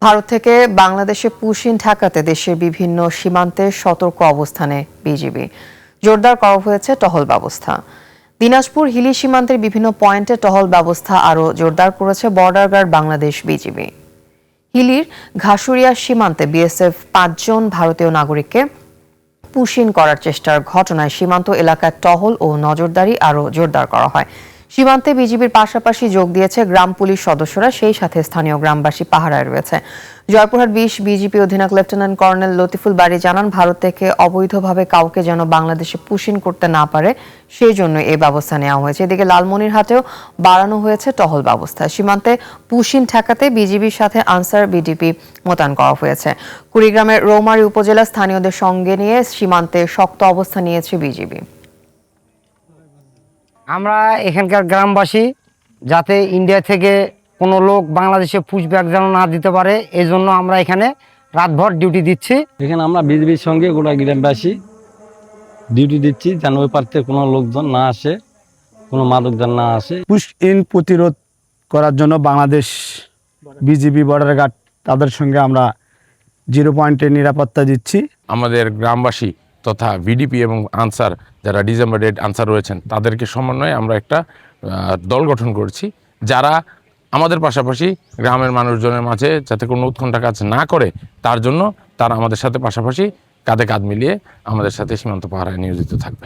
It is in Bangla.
ভারত থেকে বাংলাদেশে পুশিন ঠেকাতে দেশের বিভিন্ন সীমান্তে সতর্ক অবস্থানে বিজিবি। জোরদার করা হয়েছে টহল ব্যবস্থা। দিনাজপুর হিলি সীমান্তের বিভিন্ন পয়েন্টে টহল ব্যবস্থা আরও জোরদার করেছে বর্ডার গার্ড বাংলাদেশ বিজিবি। হিলির ঘাসুরিয়া সীমান্তে বিএসএফ ৫ জন ভারতীয় নাগরিককে পুশিন করার চেষ্টার ঘটনায় সীমান্ত এলাকায় টহল ও নজরদারি আরও জোরদার করা হয়। সীমান্তে বিজিবির পাশাপাশি যোগ দিয়েছে গ্রাম পুলিশ সদস্যরা, সেই সাথে স্থানীয় গ্রামবাসী পাহারায় রয়েছে। জয়পুরহাট ২০ বিজিপি অধিনায়ক লেফটেন্যান্ট কর্নেল লতিফুল বারী জানান, ভারত থেকে অবৈধভাবে কাউকে যেন বাংলাদেশে পুশিন করতে না পারে সেই জন্য এই ব্যবস্থা নেওয়া হয়েছে। এদিকে লালমনিরহাটেও বাড়ানো হয়েছে টহল ব্যবস্থা। সীমান্তে পুশিন ঠেকাতে বিজিবির সাথে আনসার বিডিপি মোতায়েন করা হয়েছে। কুড়িগ্রামের রৌমারী উপজেলা স্থানীয়দের সঙ্গে নিয়ে সীমান্তে শক্ত অবস্থান নিয়েছে বিজিবি। আমরা এখানকার গ্রামবাসী যাতে ইন্ডিয়া থেকে কোনো লোক বাংলাদেশে পুশব্যাক যেন না দিতে পারে, এই জন্য আমরা এখানে রাতভর ডিউটি দিচ্ছি। এখানে আমরা বিজিবির সঙ্গে গোটা গ্রামবাসী ডিউটি দিচ্ছি যেন ওই পার থেকে কোনো লোকজন না আসে, কোনো মাদকজন না আসে। পুশ ইন প্রতিরোধ করার জন্য বাংলাদেশ বিজিবি বর্ডার গার্ড তাদের সঙ্গে আমরা 0 পয়েন্টে নিরাপত্তা দিচ্ছি। আমাদের গ্রামবাসী তথা ভিডিপি এবং আনসার যারা ডিসেম্বরেড আনসার রয়েছেন তাদেরকে সমন্বয়ে আমরা একটা দল গঠন করেছি, যারা আমাদের পাশাপাশি গ্রামের মানুষজনের মাঝে যাতে কোনো উৎকণ্ঠা কাজ না করে তার জন্য তারা আমাদের সাথে পাশাপাশি কাঁধে কাঁধ মিলিয়ে আমাদের সাথে সীমান্ত পাহারায় নিয়োজিত থাকবে।